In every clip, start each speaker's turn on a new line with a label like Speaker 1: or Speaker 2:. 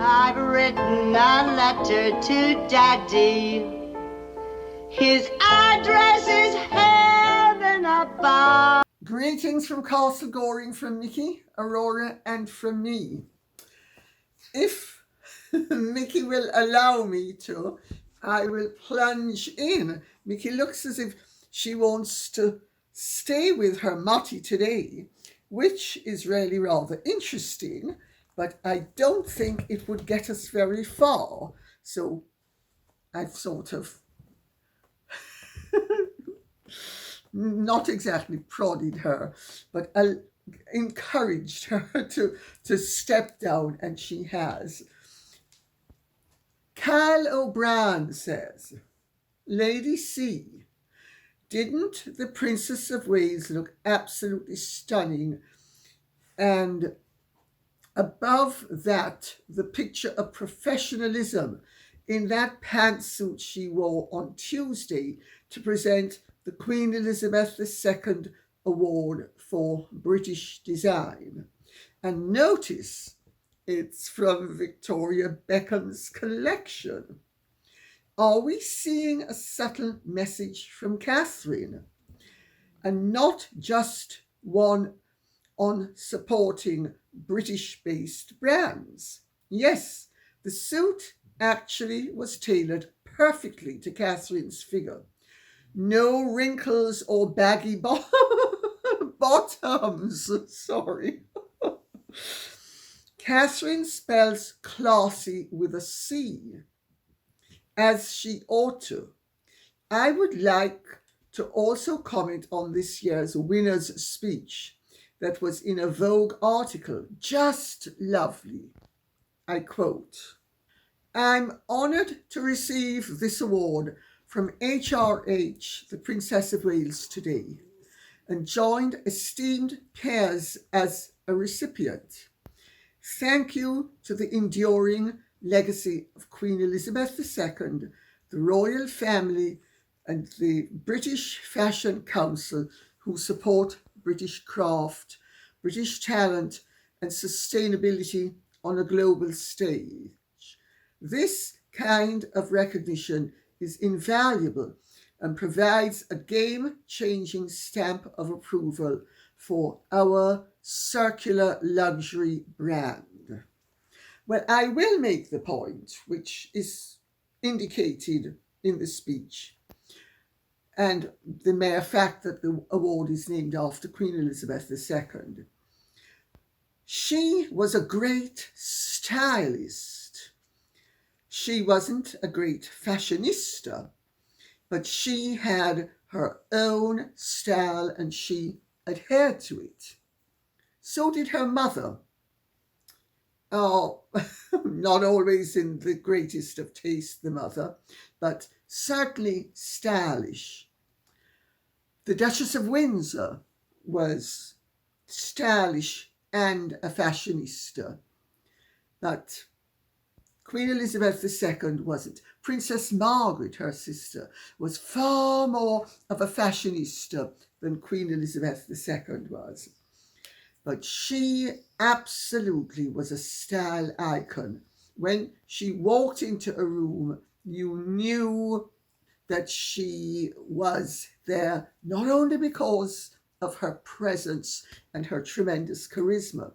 Speaker 1: I've written a letter to Daddy. His address is heaven above.
Speaker 2: Greetings from Castle Goring from Mickey, Aurora, and from me. If Mickey will allow me to, I will plunge in. Mickey looks as if she wants to stay with her Motty today, which is really rather interesting, but I don't think it would get us very far. So I've sort of not exactly prodded her, but encouraged her to step down, and she has. Cal O'Brien says, Lady C, didn't the Princess of Wales look absolutely stunning? And above that, the picture of professionalism in that pantsuit she wore on Tuesday to present the Queen Elizabeth II Award for British Design. And notice it's from Victoria Beckham's collection. Are we seeing a subtle message from Catherine? And not just one on supporting British-based brands. Yes, the suit actually was tailored perfectly to Catherine's figure. No wrinkles or baggy bottoms. Sorry. Catherine spells classy with a C, as she ought to. I would like to also comment on this year's winner's speech that was in a Vogue article. Just lovely. I quote, I'm honoured to receive this award from HRH, the Princess of Wales, today, and joined esteemed peers as a recipient. Thank you to the enduring legacy of Queen Elizabeth II, the royal family, and the British Fashion Council, who support British craft, British talent, and sustainability on a global stage. This kind of recognition is invaluable and provides a game-changing stamp of approval for our circular luxury brand. Well, I will make the point, which is indicated in the speech, and the mere fact that the award is named after Queen Elizabeth II. She was a great stylist. She wasn't a great fashionista, but she had her own style and she adhered to it. So did her mother. Oh, not always in the greatest of taste, the mother, but certainly stylish. The Duchess of Windsor was stylish and a fashionista, but Queen Elizabeth II wasn't. Princess Margaret, her sister, was far more of a fashionista than Queen Elizabeth II was. But she absolutely was a style icon. When she walked into a room, you knew that she was there not only because of her presence and her tremendous charisma,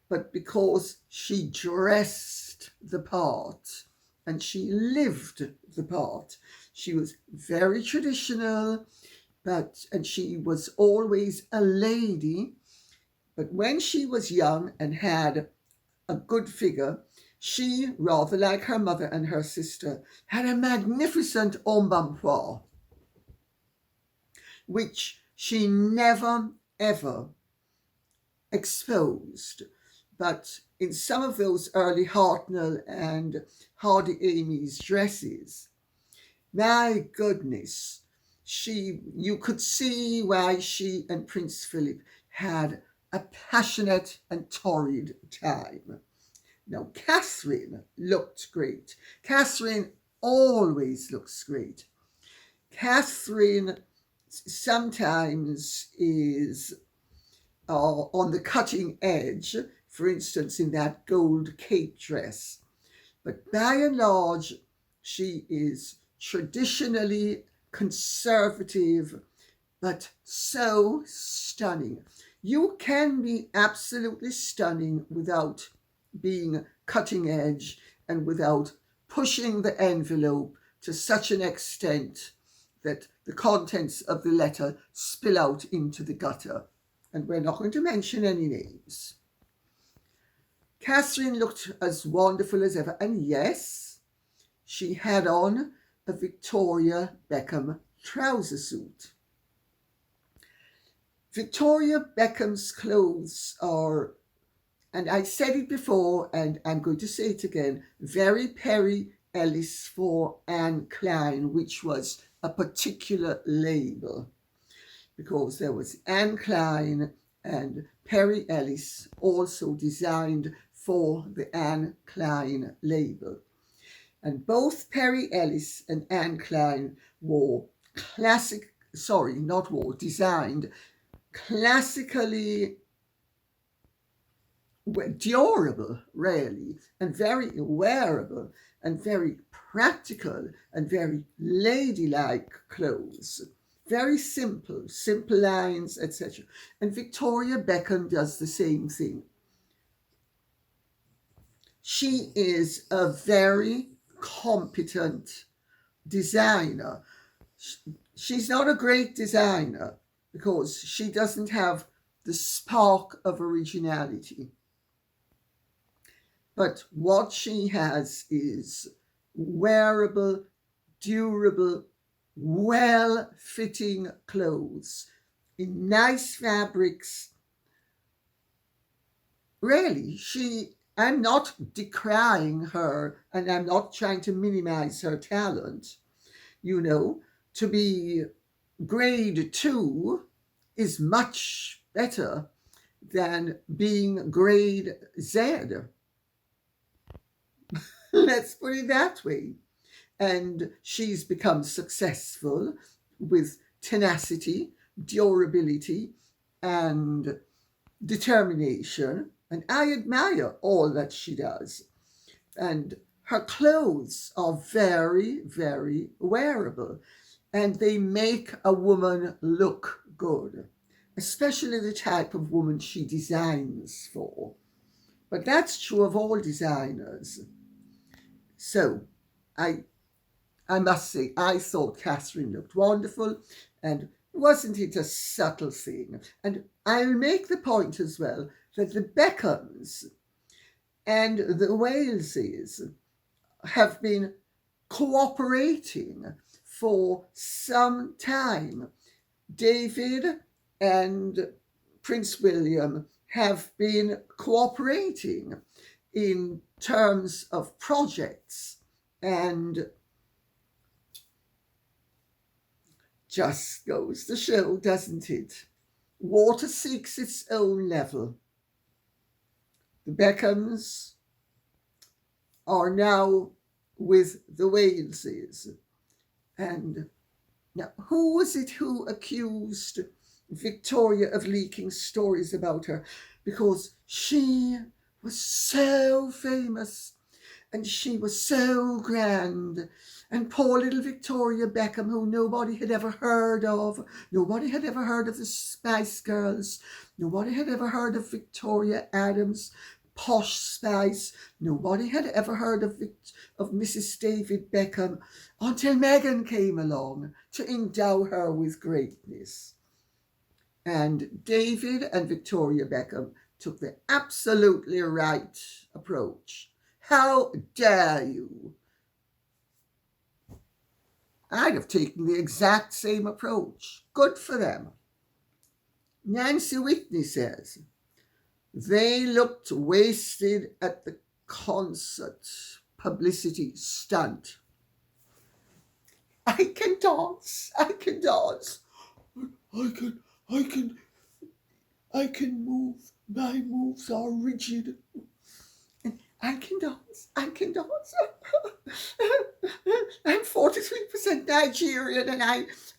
Speaker 2: but because she dressed the part and she lived the part. She was very traditional, and she was always a lady. But when she was young and had a good figure, she, rather like her mother and her sister, had a magnificent embonpoint, which she never, ever exposed. But in some of those early Hartnell and Hardy Amy's dresses, my goodness, you could see why she and Prince Philip had a passionate and torrid time. Now, Catherine looked great. Catherine always looks great. Catherine sometimes is on the cutting edge, for instance, in that gold cape dress. But by and large, she is traditionally conservative, but so stunning. You can be absolutely stunning without being cutting edge and without pushing the envelope to such an extent that the contents of the letter spill out into the gutter. And we're not going to mention any names. Catherine looked as wonderful as ever, and yes, she had on a Victoria Beckham trouser suit. Victoria Beckham's clothes are, and I said it before and I'm going to say it again, very Perry Ellis for Anne Klein, which was a particular label, because there was Anne Klein and Perry Ellis also designed for the Anne Klein label. And both Perry Ellis and Anne Klein designed classically durable, really, and very wearable and very practical and very ladylike clothes. Very simple lines, etc. And Victoria Beckham does the same thing. She is a very competent designer. She's not a great designer because she doesn't have the spark of originality. But what she has is wearable, durable, well-fitting clothes in nice fabrics. Really, I'm not decrying her and I'm not trying to minimize her talent. To be grade 2 is much better than being grade Z. Let's put it that way. And she's become successful with tenacity, durability, and determination. And I admire all that she does. And her clothes are very, very wearable. And they make a woman look good, especially the type of woman she designs for. But that's true of all designers. So, I must say, I thought Catherine looked wonderful, and wasn't it a subtle thing? And I'll make the point as well that the Beckhams and the Waleses have been cooperating for some time. David and Prince William have been cooperating in terms of projects, and just goes to show, doesn't it? Water seeks its own level. The Beckhams are now with the Waleses. And now, who was it who accused Victoria of leaking stories about her? Because she was so famous and she was so grand. And poor little Victoria Beckham, who nobody had ever heard of. Nobody had ever heard of the Spice Girls. Nobody had ever heard of Victoria Adams, Posh Spice. Nobody had ever heard of Mrs. David Beckham until Meghan came along to endow her with greatness. And David and Victoria Beckham took the absolutely right approach. How dare you? I'd have taken the exact same approach. Good for them. Nancy Whitney says, they looked wasted at the concert. Publicity stunt. I can dance. I can move. My moves are rigid. I can dance. I'm 43% Nigerian and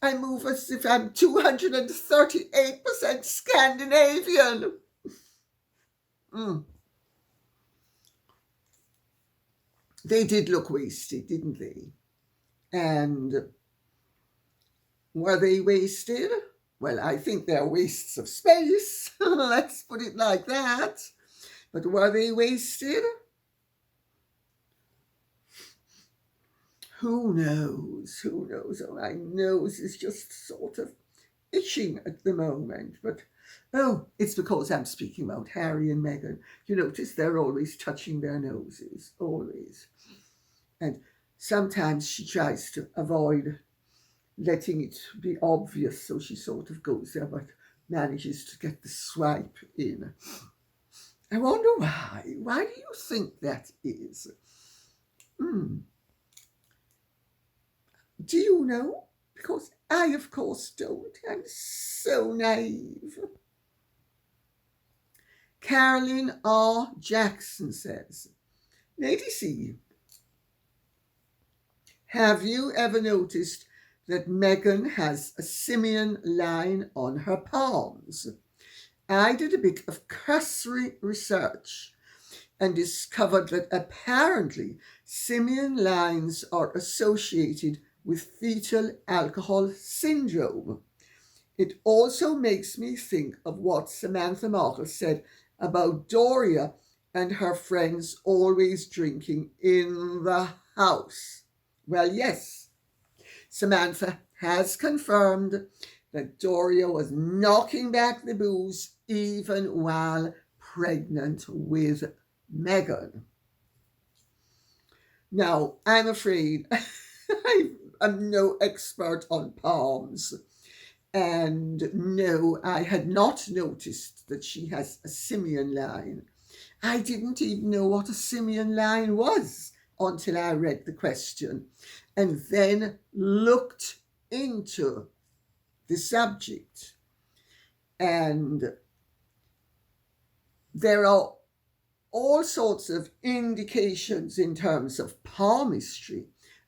Speaker 2: I move as if I'm 238% Scandinavian. they did look wasted, didn't they? And were they wasted? Well, I think they're wastes of space. Let's put it like that. But were they wasted? Who knows? Who knows? Oh, my nose is just sort of itching at the moment. But, oh, it's because I'm speaking about Harry and Meghan. You notice they're always touching their noses. Always. And sometimes she tries to avoid letting it be obvious, so she sort of goes there but manages to get the swipe in. I wonder why. Why do you think that is? Do you know? Because I, of course, don't. I'm so naive. Carolyn R. Jackson says, Lady C, have you ever noticed that Meghan has a simian line on her palms? I did a bit of cursory research and discovered that apparently simian lines are associated with fetal alcohol syndrome. It also makes me think of what Samantha Markle said about Doria and her friends always drinking in the house. Well, yes, Samantha has confirmed that Doria was knocking back the booze even while pregnant with Meghan. Now, I'm afraid I'm no expert on palms. And no, I had not noticed that she has a simian line. I didn't even know what a simian line was until I read the question and then looked into the subject. And there are all sorts of indications in terms of palmistry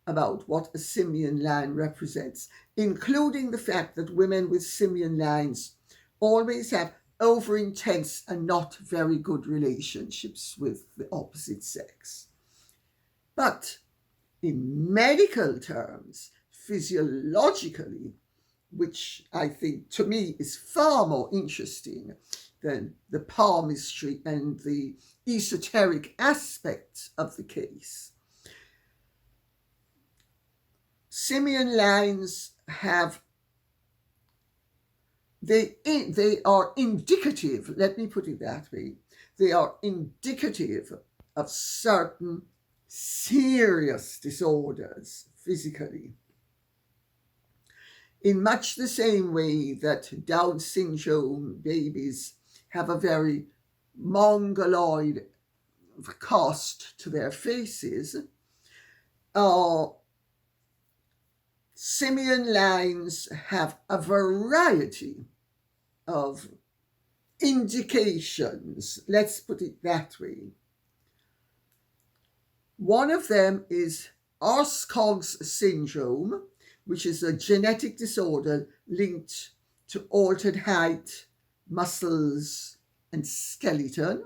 Speaker 2: about what a simian line represents, including the fact that women with simian lines always have over-intense and not very good relationships with the opposite sex. But in medical terms, physiologically, which I think to me is far more interesting than the palmistry and the esoteric aspects of the case, simian lines they are indicative, let me put it that way, they are indicative of certain serious disorders physically. In much the same way that Down syndrome babies have a very mongoloid cast to their faces, simian lines have a variety of indications, let's put it that way. One of them is Archie's syndrome, which is a genetic disorder linked to altered height, muscles, and skeleton.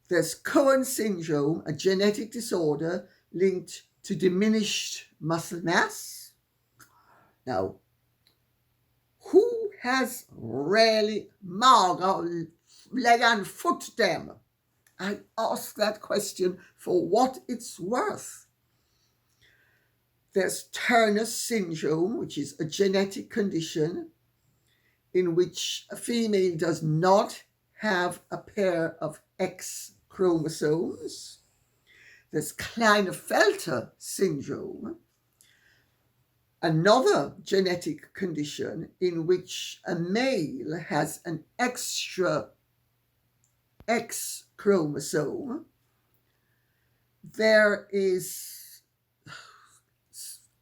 Speaker 2: There's Cohen syndrome, a genetic disorder linked to diminished muscle mass. Now, who has really Margot leg and foot them? I ask that question for what it's worth. There's Turner syndrome, which is a genetic condition in which a female does not have a pair of X chromosomes. There's Klinefelter syndrome, another genetic condition in which a male has an extra X chromosome. There is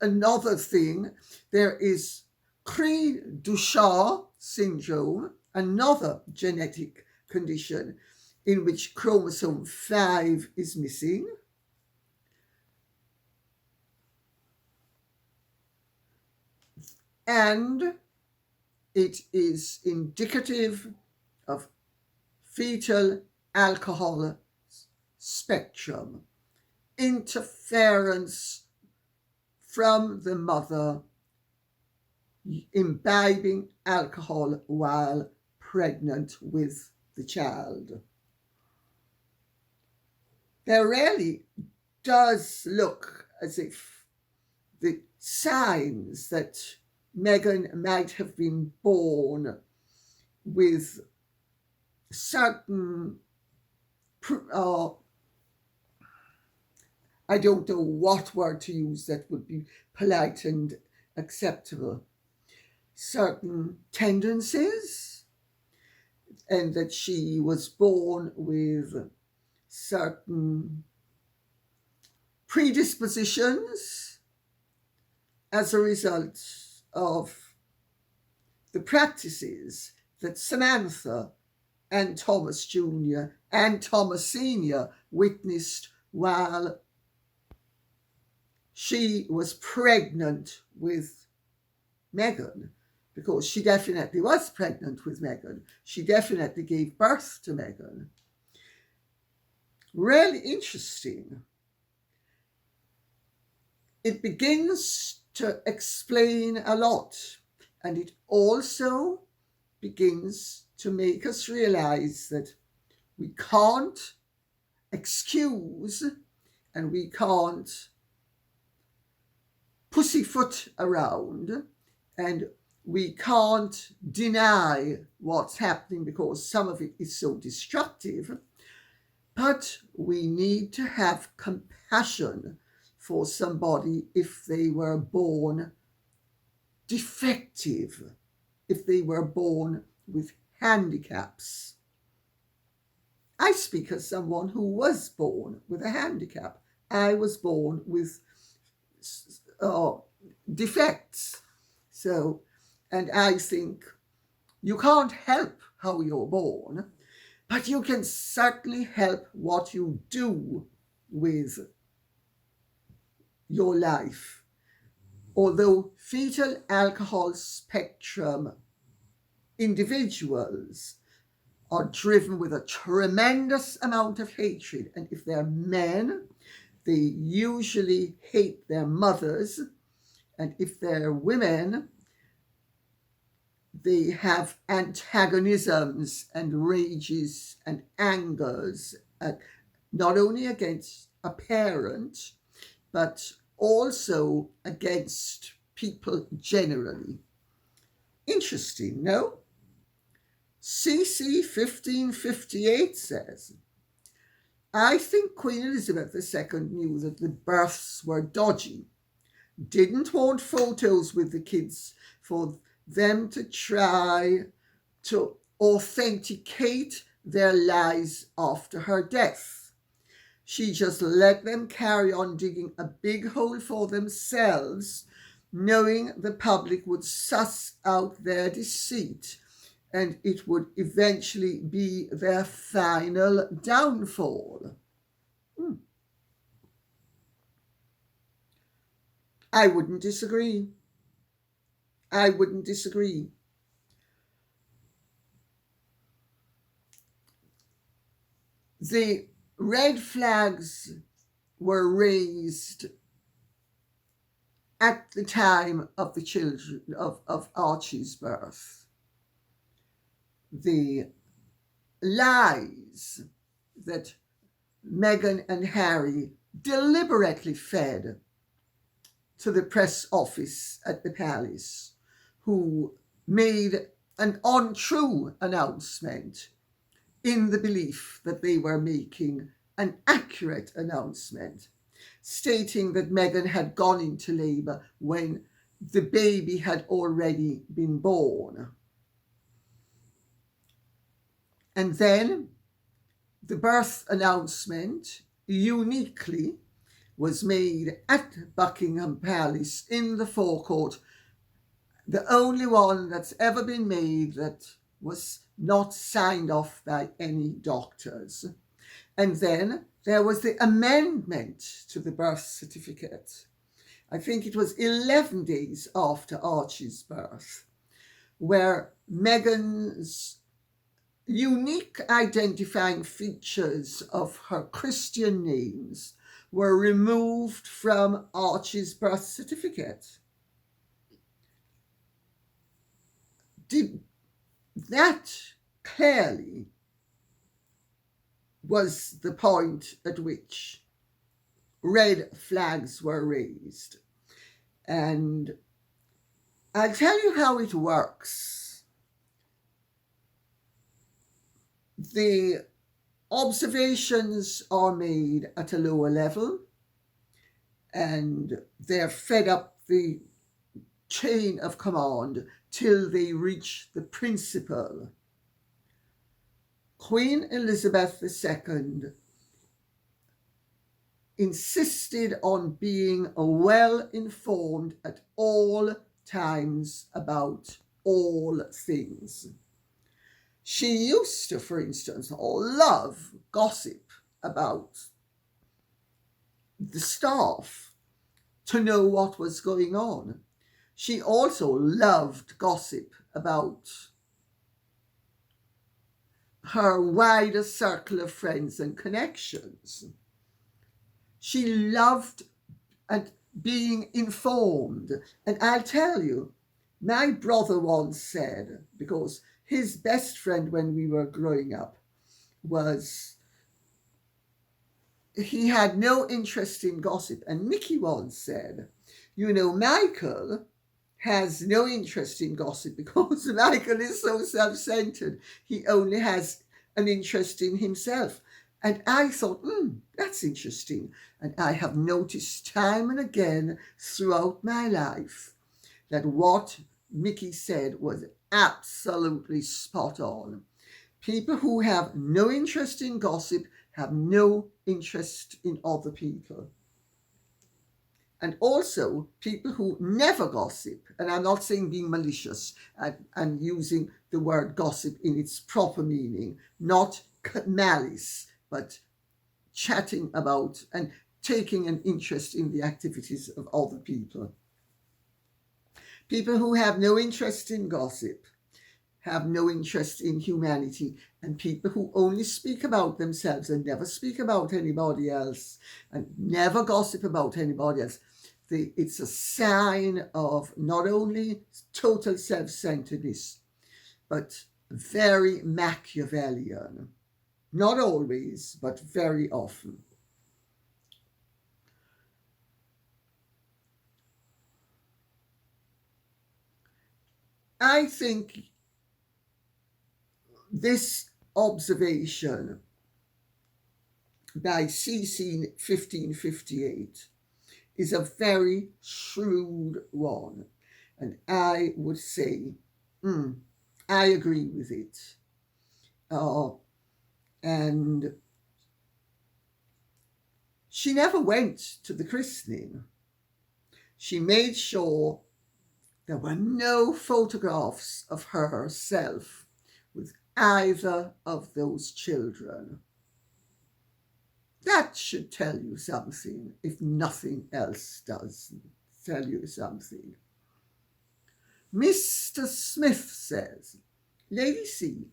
Speaker 2: another thing. There is Cree-Duchamp syndrome, another genetic condition in which chromosome 5 is missing. And it is indicative of fetal alcohol spectrum. interference from the mother imbibing alcohol while pregnant with the child. There really does look as if the signs that Meghan might have been born with certain, I don't know what word to use that would be polite and acceptable, certain tendencies, and that she was born with certain predispositions as a result of the practices that Samantha and Thomas Jr. and Thomas Sr. witnessed while she was pregnant with Meghan, because she definitely was pregnant with Meghan. She definitely gave birth to Meghan. Really interesting. It begins to explain a lot, and it also begins to make us realize that we can't excuse and we can't pussyfoot around, and we can't deny what's happening because some of it is so destructive, but we need to have compassion for somebody if they were born defective, if they were born with handicaps. I speak as someone who was born with a handicap. I was born with defects. So, and I think you can't help how you're born, but you can certainly help what you do with your life. Although fetal alcohol spectrum individuals are driven with a tremendous amount of hatred, and if they're men, they usually hate their mothers, and if they're women, they have antagonisms and rages and angers, not only against a parent, but also against people generally. Interesting, no? CC 1558 says, I think Queen Elizabeth II knew that the births were dodgy, didn't want photos with the kids for them to try to authenticate their lies after her death. She just let them carry on digging a big hole for themselves, knowing the public would suss out their deceit and it would eventually be their final downfall. I wouldn't disagree. I wouldn't disagree. The red flags were raised at the time of the children of Archie's birth. The lies that Meghan and Harry deliberately fed to the press office at the palace, who made an untrue announcement in the belief that they were making an accurate announcement, stating that Meghan had gone into labour when the baby had already been born. And then the birth announcement uniquely was made at Buckingham Palace in the forecourt, the only one that's ever been made that was not signed off by any doctors. And then there was the amendment to the birth certificate. I think it was 11 days after Archie's birth, where Meghan's unique identifying features of her Christian names were removed from Archie's birth certificate. That clearly was the point at which red flags were raised. And I'll tell you how it works. The observations are made at a lower level, and they're fed up the chain of command till they reach the principal. Queen Elizabeth II insisted on being well informed at all times about all things. She used to, for instance, love gossip about the staff to know what was going on. She also loved gossip about her wider circle of friends and connections. She loved being informed. And I'll tell you, my brother once said, because his best friend when we were growing up he had no interest in gossip. And Mickey once said, Michael has no interest in gossip because Michael is so self-centered. He only has an interest in himself. And I thought, that's interesting. And I have noticed time and again throughout my life that what Mickey said was absolutely spot on. People who have no interest in gossip have no interest in other people. And also, people who never gossip, and I'm not saying being malicious and using the word gossip in its proper meaning, not malice, but chatting about and taking an interest in the activities of other people. People who have no interest in gossip have no interest in humanity, and people who only speak about themselves and never speak about anybody else and never gossip about anybody else, it's a sign of not only total self-centeredness, but very Machiavellian. Not always, but very often. I think this observation by CC 1558 is a very shrewd one. And I would say, I agree with it. And she never went to the christening. She made sure there were no photographs of herself with either of those children. That should tell you something, if nothing else does tell you something. Mr. Smith says, Lady C,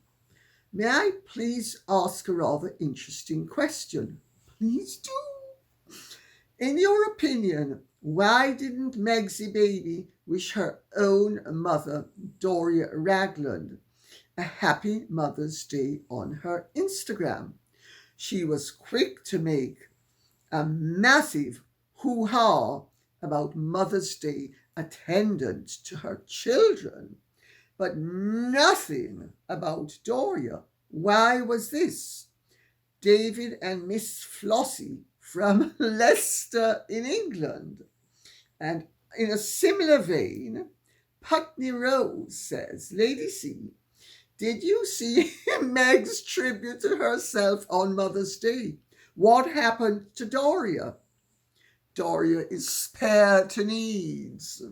Speaker 2: may I please ask a rather interesting question? Please do. In your opinion, why didn't Megsy Baby wish her own mother, Doria Ragland, a happy Mother's Day on her Instagram? She was quick to make a massive hoo-ha about Mother's Day attendant to her children, but nothing about Doria. Why was this? David and Miss Flossie from Leicester in England. And in a similar vein, Putney Rose says, Lady C, did you see Meg's tribute to herself on Mother's Day? What happened to Doria? Doria is spare to needs.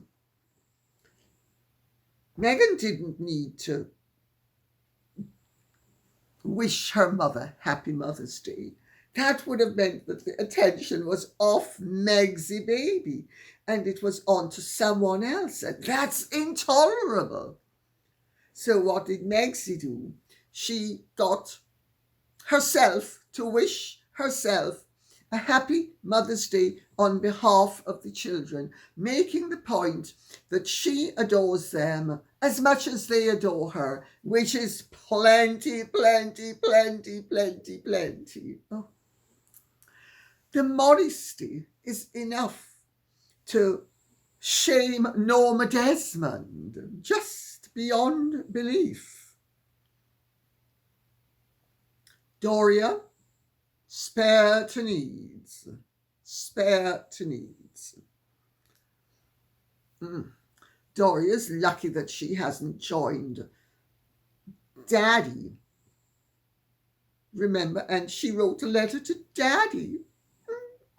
Speaker 2: Meghan didn't need to wish her mother happy Mother's Day. That would have meant that the attention was off Megsy Baby and it was on to someone else. And that's intolerable. So what did Megsy do? She got herself to wish herself a happy Mother's Day on behalf of the children, making the point that she adores them as much as they adore her, which is plenty, plenty, plenty, plenty, plenty. Oh. The modesty is enough to shame Norma Desmond, just beyond belief. Doria, spare to needs. Spare to needs. Doria's lucky that she hasn't joined Daddy. Remember, and she wrote a letter to Daddy.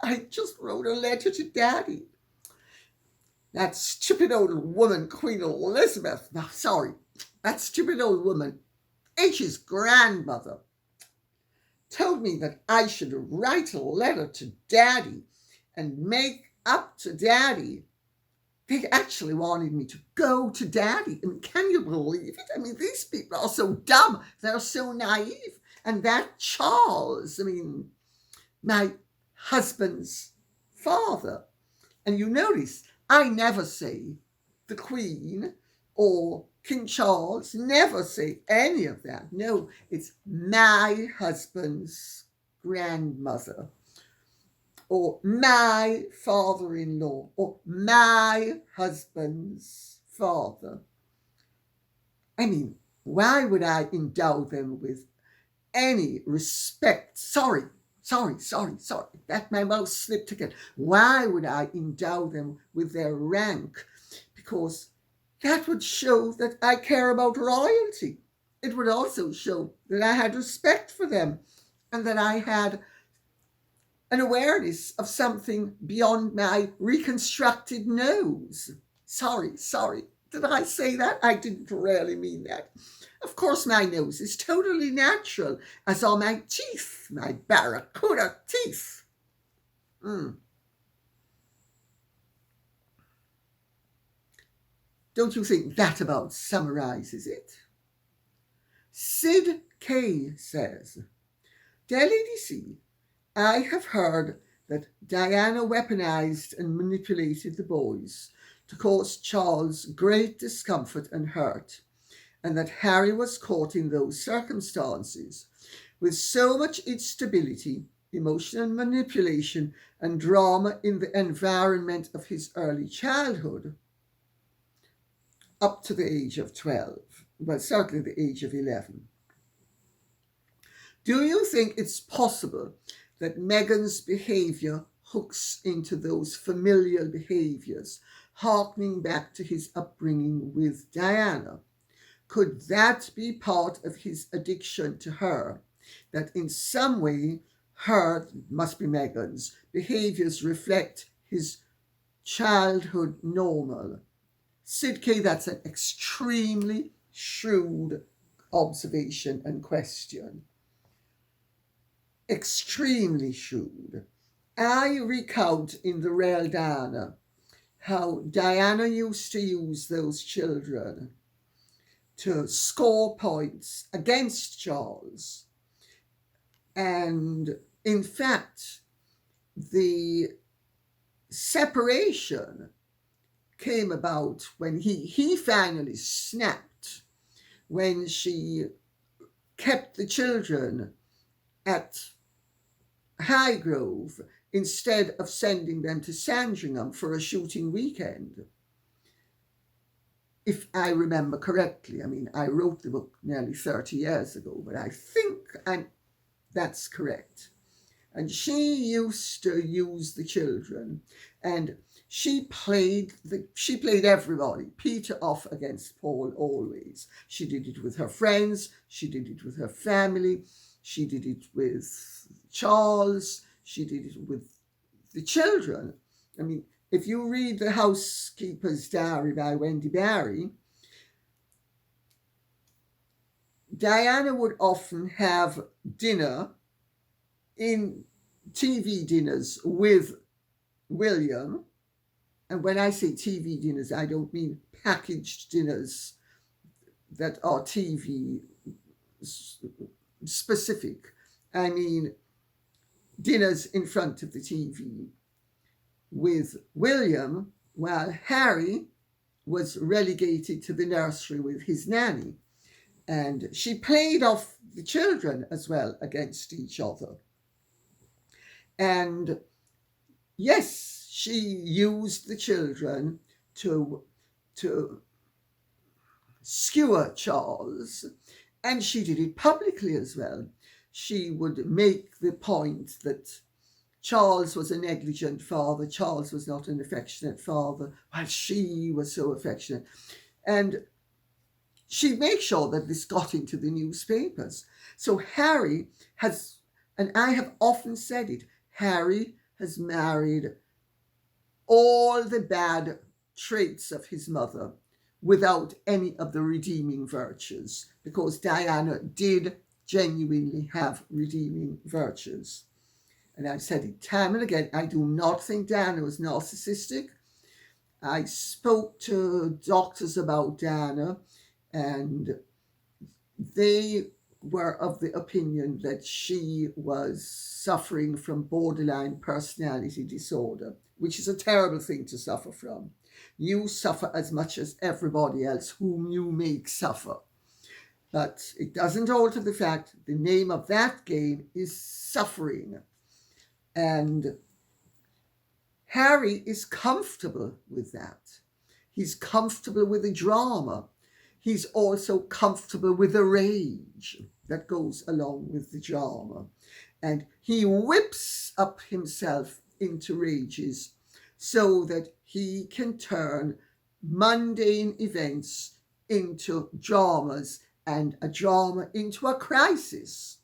Speaker 2: I just wrote a letter to Daddy. That stupid old woman, Queen Elizabeth. No, sorry. That stupid old woman, H's grandmother, told me that I should write a letter to Daddy and make up to Daddy. They actually wanted me to go to Daddy. I mean, can you believe it? I mean, these people are so dumb. They're so naive. And that Charles, I mean, my husband's father. And you notice, I never say the Queen or King Charles, never say any of that. No, it's my husband's grandmother, or my father-in-law, or my husband's father. I mean, why would I endow them with any respect? Sorry, that my mouth slipped again. Why would I endow them with their rank? Because that would show that I care about royalty. It would also show that I had respect for them and that I had an awareness of something beyond my reconstructed nose. Sorry. Did I say that? I didn't really mean that. Of course, my nose is totally natural, as are my teeth, my barracuda teeth. Don't you think that about summarizes it? Sid K says, Dear Lady C, I have heard that Diana weaponized and manipulated the boys to cause Charles great discomfort and hurt, and that Harry was caught in those circumstances with so much instability, emotional manipulation, and drama in the environment of his early childhood, up to the age of 12, well, certainly the age of 11. Do you think it's possible that Meghan's behaviour hooks into those familial behaviours, harkening back to his upbringing with Diana? Could that be part of his addiction to her, that in some way her, must be Meghan's, behaviours reflect his childhood normal? Sid K, that's an extremely shrewd observation and question. Extremely shrewd. I recount in The Real Diana how Diana used to use those children to score points against Charles. And in fact, the separation came about when he finally snapped, when she kept the children at Highgrove instead of sending them to Sandringham for a shooting weekend. If I remember correctly, I mean, I wrote the book nearly 30 years ago, but I think that's correct. And she used to use the children, and she played everybody, Peter off against Paul always. She did it with her friends, she did it with her family, she did it with Charles, she did it with the children. I mean, if you read The Housekeeper's Diary by Wendy Barry, Diana would often have dinner in TV dinners with William. And when I say TV dinners, I don't mean packaged dinners that are TV specific. I mean dinners in front of the TV with William, while Harry was relegated to the nursery with his nanny. And she played off the children as well against each other. And yes, she used the children to skewer Charles, and she did it publicly as well. She would make the point that Charles was a negligent father, Charles was not an affectionate father, while she was so affectionate. And she'd make sure that this got into the newspapers. So Harry has, and I have often said it, Harry has married all the bad traits of his mother without any of the redeeming virtues, because Diana did genuinely have redeeming virtues. And I've said it time and again, I do not think Diana was narcissistic. I spoke to doctors about Diana, and they were of the opinion that she was suffering from borderline personality disorder, which is a terrible thing to suffer from. You suffer as much as everybody else whom you make suffer. But it doesn't alter the fact the name of that game is suffering. And Harry is comfortable with that. He's comfortable with the drama. He's also comfortable with the rage that goes along with the drama. And he whips up himself into rages so that he can turn mundane events into dramas and a drama into a crisis.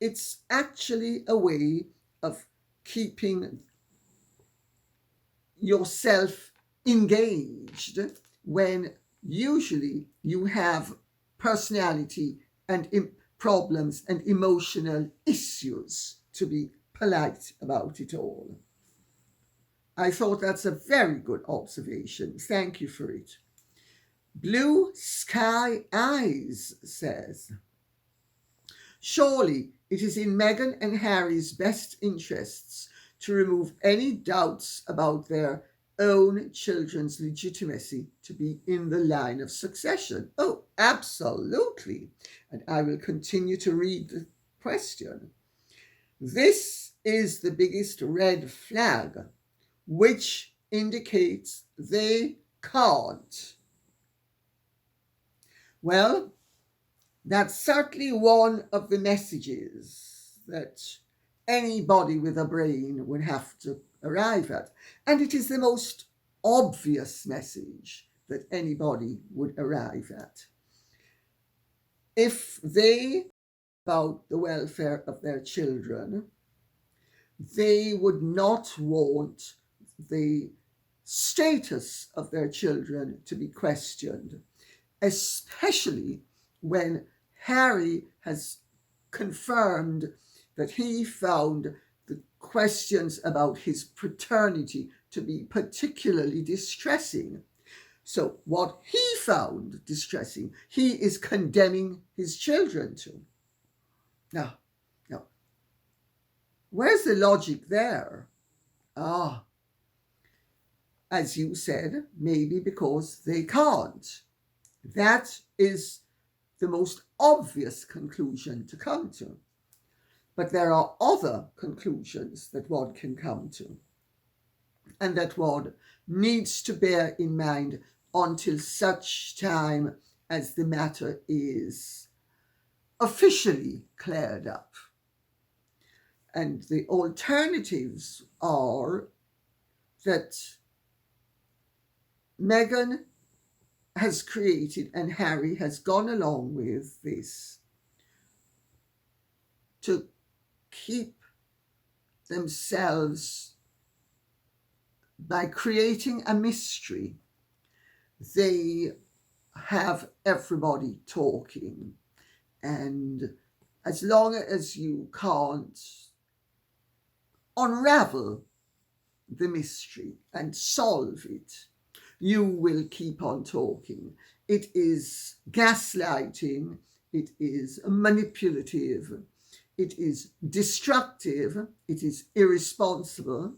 Speaker 2: It's actually a way of keeping yourself engaged when usually you have personality and problems and emotional issues, to be polite about it all. I thought that's a very good observation. Thank you for it. Blue Sky Eyes says, surely it is in Meghan and Harry's best interests to remove any doubts about their own children's legitimacy to be in the line of succession. Oh, absolutely. And I will continue to read the question. This is the biggest red flag, which indicates they can't. Well, that's certainly one of the messages that anybody with a brain would have to arrive at. And it is the most obvious message that anybody would arrive at. If they about the welfare of their children, they would not want the status of their children to be questioned, especially when Harry has confirmed that he found the questions about his paternity to be particularly distressing. So what he found distressing, he is condemning his children to. Now, where's the logic there? As you said, maybe because they can't. That is the most obvious conclusion to come to. But there are other conclusions that one can come to, and that one needs to bear in mind until such time as the matter is officially cleared up. And the alternatives are that Meghan has created, and Harry has gone along with this, to keep themselves, by creating a mystery, they have everybody talking. And as long as you can't unravel the mystery and solve it, you will keep on talking. It is gaslighting, it is manipulative, it is destructive, it is irresponsible,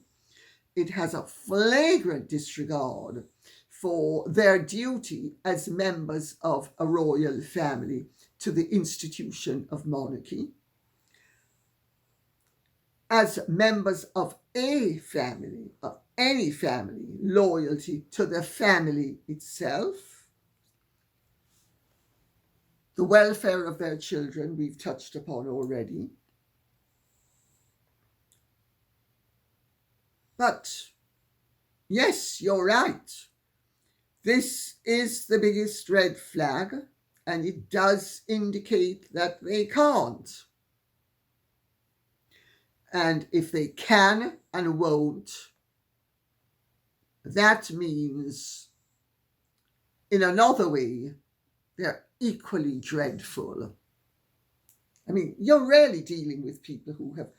Speaker 2: it has a flagrant disregard for their duty as members of a royal family to the institution of monarchy, as members of a family, of any family, loyalty to the family itself, the welfare of their children we've touched upon already. But yes, you're right. This is the biggest red flag, and it does indicate that they can't. And if they can and won't, that means, in another way, they're equally dreadful. I mean, you're rarely dealing with people who have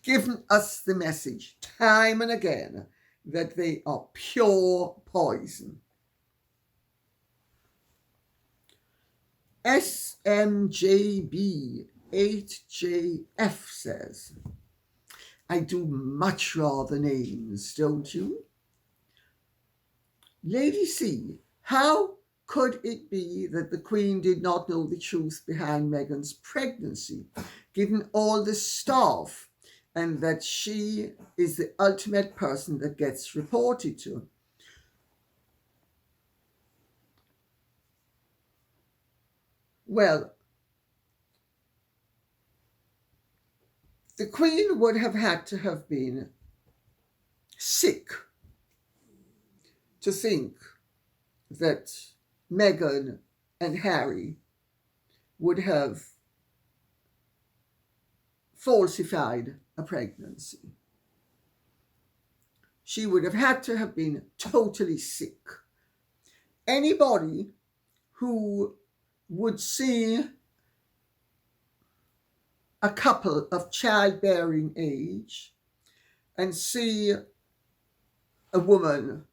Speaker 2: given us the message time and again that they are pure poison. SMJB 8JF says, I do much rather names, don't you? Lady C, how could it be that the Queen did not know the truth behind Meghan's pregnancy, given all the staff, and that she is the ultimate person that gets reported to? Well, the Queen would have had to have been sick to think that Meghan and Harry would have falsified a pregnancy. She would have had to have been totally sick. Anybody who would see a couple of childbearing age and see a woman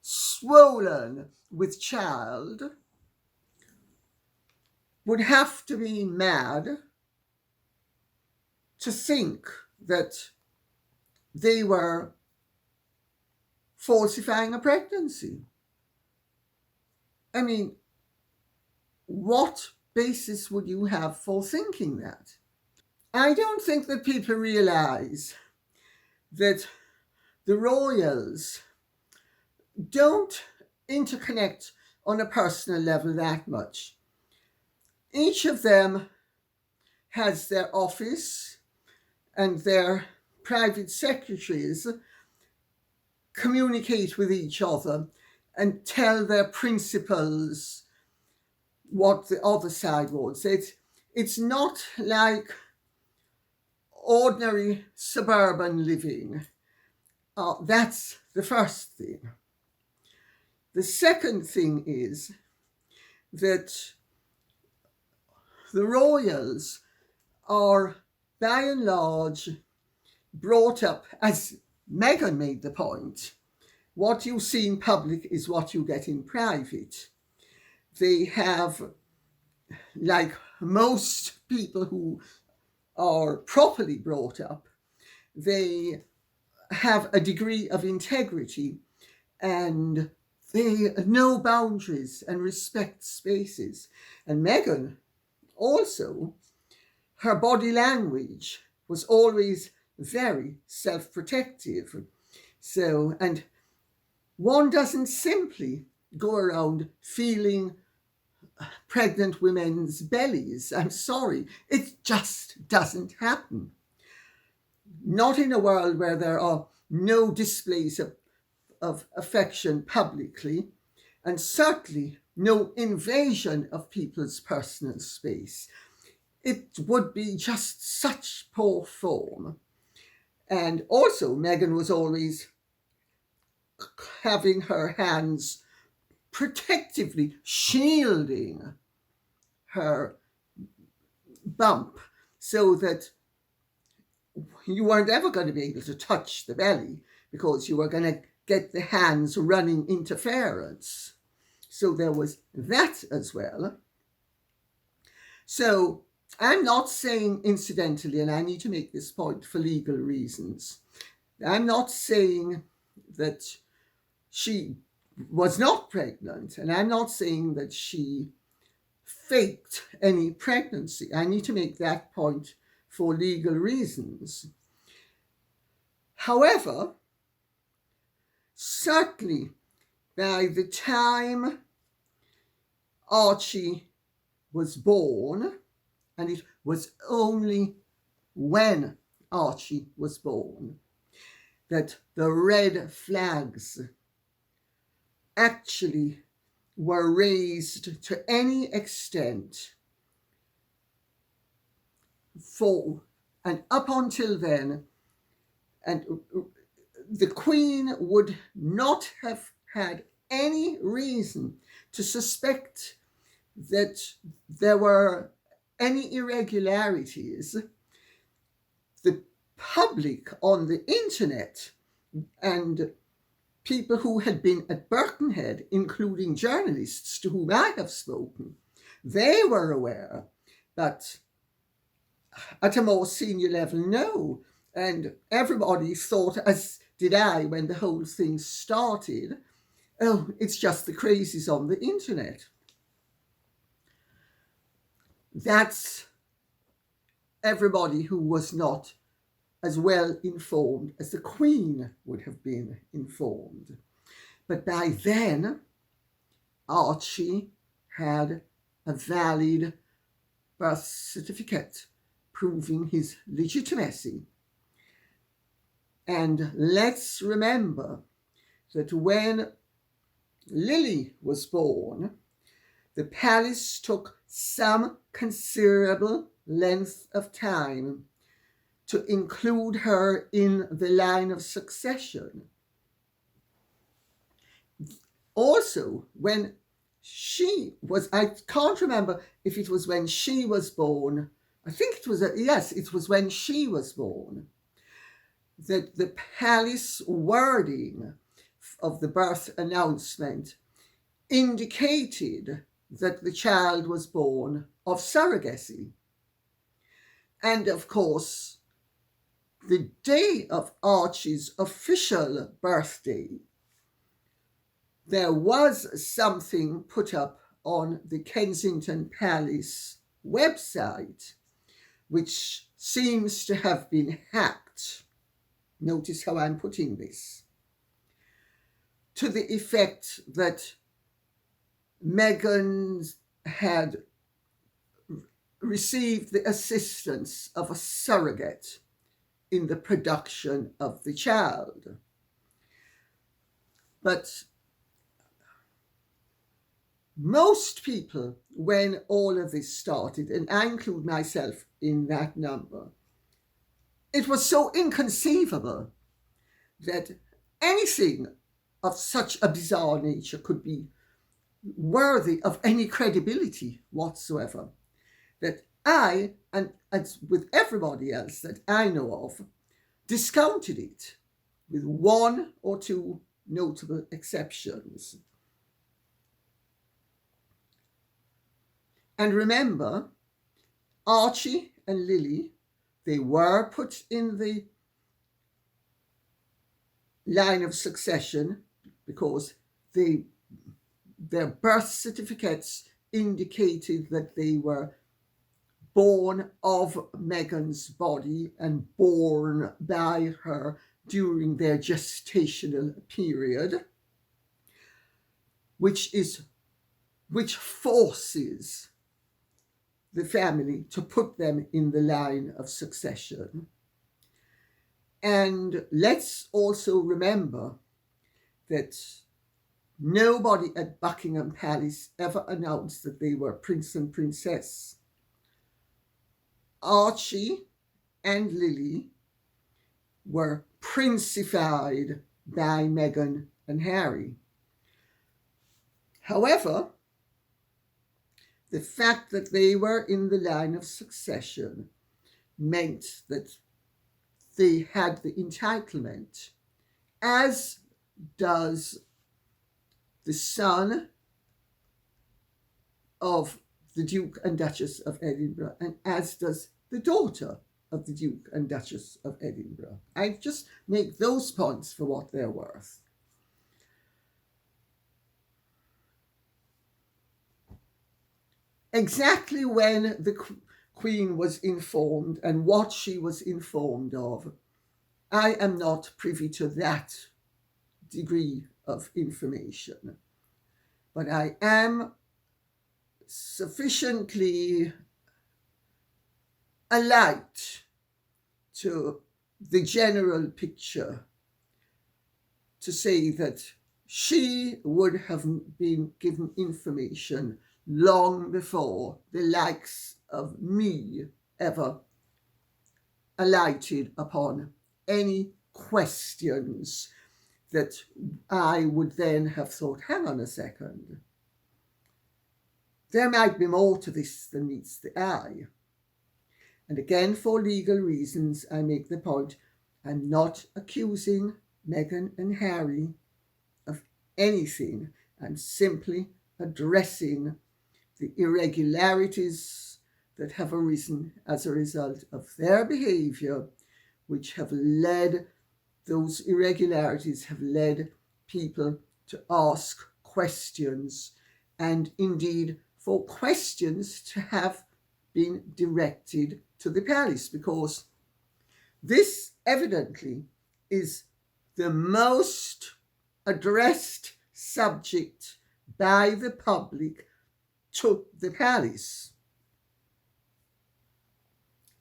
Speaker 2: swollen with child would have to be mad to think that they were falsifying a pregnancy. I mean, what basis would you have for thinking that? I don't think that people realise that the royals don't interconnect on a personal level that much. Each of them has their office and their private secretaries communicate with each other and tell their principals what the other side wants. It's not like ordinary suburban living. That's the first thing. The second thing is that the royals are, by and large, brought up, as Meghan made the point, what you see in public is what you get in private. They have, like most people who are properly brought up, they have a degree of integrity and they know boundaries and respect spaces. And Meghan also, her body language was always very self-protective. So, and one doesn't simply go around feeling pregnant women's bellies. I'm sorry, it just doesn't happen. Not in a world where there are no displays of affection publicly, and certainly no invasion of people's personal space. It would be just such poor form. And also, Meghan was always having her hands protectively shielding her bump so that you weren't ever going to be able to touch the belly because you were going to get the hands running interference. So there was that as well. So I'm not saying, incidentally, and I need to make this point for legal reasons, I'm not saying that she was not pregnant, and I'm not saying that she faked any pregnancy. I need to make that point for legal reasons. However, certainly by the time Archie was born, and it was only when Archie was born that the red flags actually were raised to any extent for, and up until then, and the Queen would not have had any reason to suspect that there were any irregularities. The public on the internet and people who had been at Birkenhead, including journalists to whom I have spoken, they were aware, but at a more senior level, no. And everybody thought, as did I when the whole thing started, oh, it's just the crazies on the internet. That's everybody who was not as well informed as the Queen would have been informed. But by then, Archie had a valid birth certificate proving his legitimacy. And let's remember that when Lili was born, the palace took some considerable length of time to include her in the line of succession. Also, when she was, I can't remember if it was when she was born, I think it was, yes, it was when she was born, that the palace wording of the birth announcement indicated that the child was born of surrogacy. And of course, the day of Archie's official birthday, there was something put up on the Kensington Palace website, which seems to have been hacked. Notice how I'm putting this. To the effect that Meghan had received the assistance of a surrogate in the production of the child. But most people, when all of this started, and I include myself in that number, it was so inconceivable that anything of such a bizarre nature could be worthy of any credibility whatsoever, that I, and as with everybody else that I know of, discounted it, with one or two notable exceptions. And remember, Archie and Lili, they were put in the line of succession because their birth certificates indicated that they were born of Meghan's body and born by her during their gestational period, which forces the family to put them in the line of succession. And let's also remember that nobody at Buckingham Palace ever announced that they were prince and princess. Archie and Lili were princified by Meghan and Harry. However, the fact that they were in the line of succession meant that they had the entitlement, as does the son of the Duke and Duchess of Edinburgh, and as does the daughter of the Duke and Duchess of Edinburgh. I just make those points for what they're worth. Exactly when the Queen was informed and what she was informed of, I am not privy to that degree of information. But I am sufficiently alight to the general picture to say that she would have been given information long before the likes of me ever alighted upon any questions that I would then have thought, hang on a second, there might be more to this than meets the eye. And again, for legal reasons, I make the point, I'm not accusing Meghan and Harry of anything. I'm simply addressing the irregularities that have arisen as a result of their behaviour, which have led, those irregularities have led people to ask questions, and indeed for questions to have been directed to the palace, because this evidently is the most addressed subject by the public to the palace.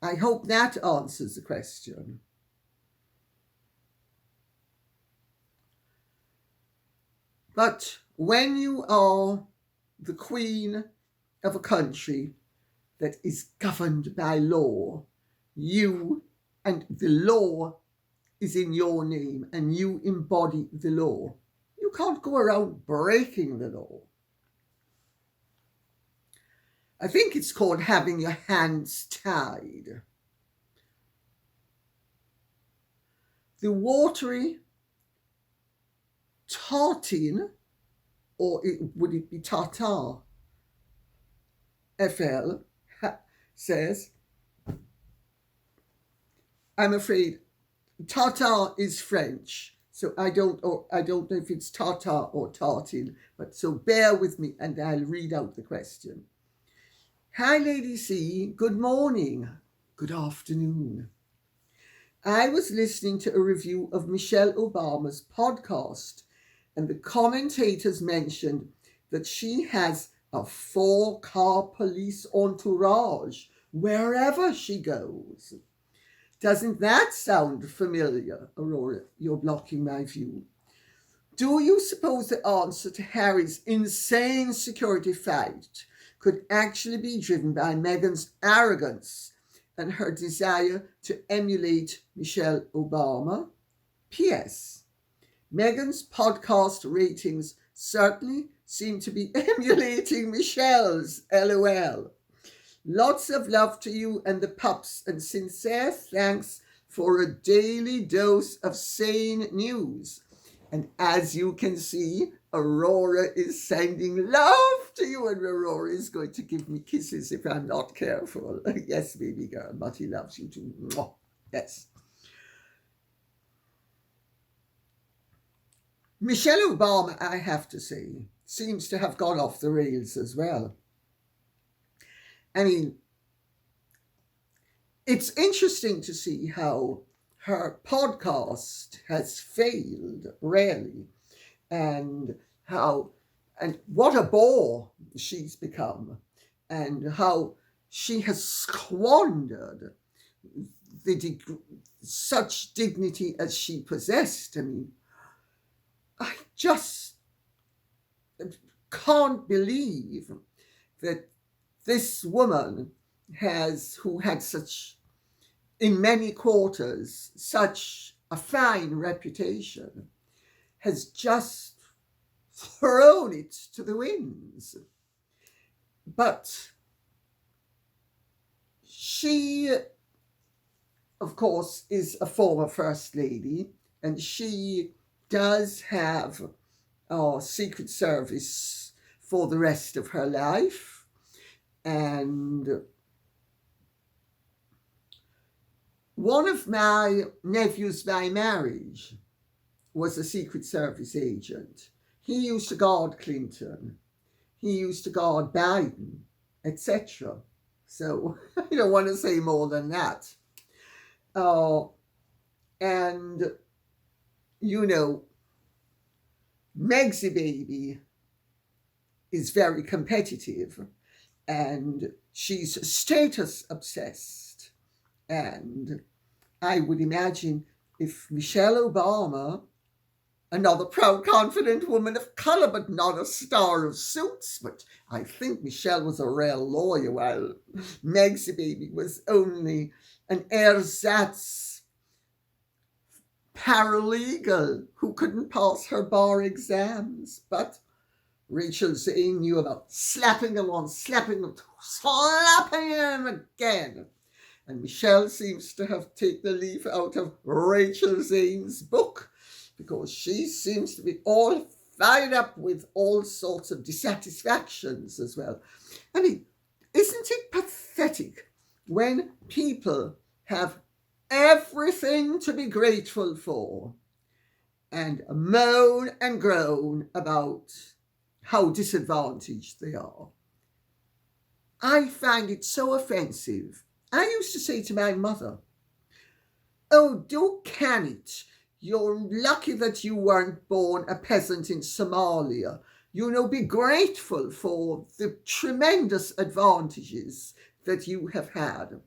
Speaker 2: I hope that answers the question. But when you are the Queen of a country that is governed by law, you and the law is in your name and you embody the law. You can't go around breaking the law. I think it's called having your hands tied. The watery tartan, or would it be tartar? FL says, I'm afraid tartar is French, so I don't know if it's tartar or tartan, but so bear with me and I'll read out the question. Hi, Lady C. Good morning. Good afternoon. I was listening to a review of Michelle Obama's podcast, and the commentators mentioned that she has a 4-car police entourage wherever she goes. Doesn't that sound familiar, Aurora? You're blocking my view. Do you suppose the answer to Harry's insane security fight could actually be driven by Meghan's arrogance and her desire to emulate Michelle Obama? P.S. Meghan's podcast ratings certainly seem to be emulating Michelle's, LOL. Lots of love to you and the pups, and sincere thanks for a daily dose of sane news. And as you can see, Aurora is sending love to you, and Aurora is going to give me kisses if I'm not careful. Yes, baby girl, Mutty loves you too. Mwah. Yes. Michelle Obama, I have to say, seems to have gone off the rails as well. I mean, it's interesting to see how her podcast has failed, really, and what a bore she's become, and how she has squandered such dignity as she possessed. I mean, I just can't believe that this woman who had such, in many quarters, such a fine reputation, has just thrown it to the winds. But she, of course, is a former First Lady, and she does have Secret Service for the rest of her life. And one of my nephews by marriage was a Secret Service agent. He used to guard Clinton. He used to guard Biden, etc. So I don't want to say more than that. And, you know, Meg's baby is very competitive and she's status obsessed. And I would imagine if Michelle Obama, another proud, confident woman of colour, but not a star of Suits, but I think Michelle was a real lawyer, while Meg's baby was only an ersatz paralegal who couldn't pass her bar exams. But Rachel Zane knew about slapping him again. And Michelle seems to have taken the leaf out of Rachel Zane's book, because she seems to be all fired up with all sorts of dissatisfactions as well. I mean, isn't it pathetic when people have everything to be grateful for and moan and groan about how disadvantaged they are? I find it so offensive. I used to say to my mother, "Oh, don't can it. You're lucky that you weren't born a peasant in Somalia. You know, be grateful for the tremendous advantages that you have had."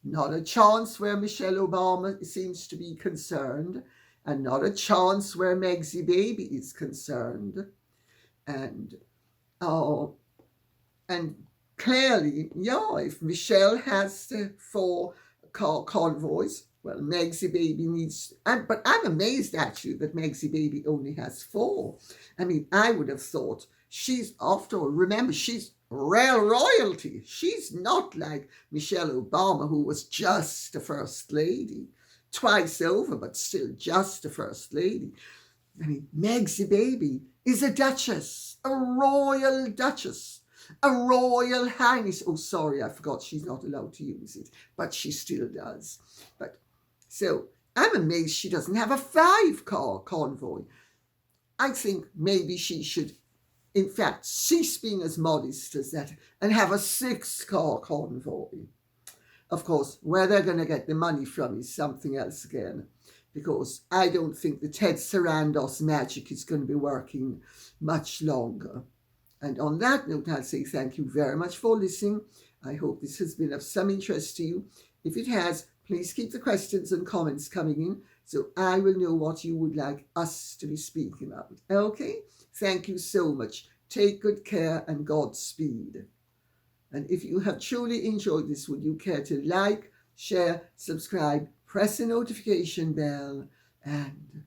Speaker 2: Not a chance where Michelle Obama seems to be concerned, and not a chance where Meg's baby is concerned. And clearly, yeah, if Michelle has the 4 convoys, well, Meg's baby needs, but I'm amazed actually that Meg's baby only has 4. I mean, I would have thought she's, after all, remember, she's real royalty. She's not like Michelle Obama, who was just a first lady, twice over, but still just a first lady. I mean, Meg's baby is a duchess, a royal duchess, a royal highness. Oh, sorry, I forgot she's not allowed to use it, but she still does. But so I'm amazed she doesn't have a 5-car convoy. I think maybe she should, in fact, cease being as modest as that and have a 6-car convoy. Of course, where they're going to get the money from is something else again, because I don't think the Ted Sarandos magic is going to be working much longer. And on that note, I'll say thank you very much for listening. I hope this has been of some interest to you. If it has, please keep the questions and comments coming in so I will know what you would like us to be speaking about. Okay? Thank you so much. Take good care and Godspeed. And if you have truly enjoyed this, would you care to like, share, subscribe, press the notification bell, and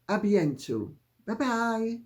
Speaker 2: a bientôt. Bye-bye.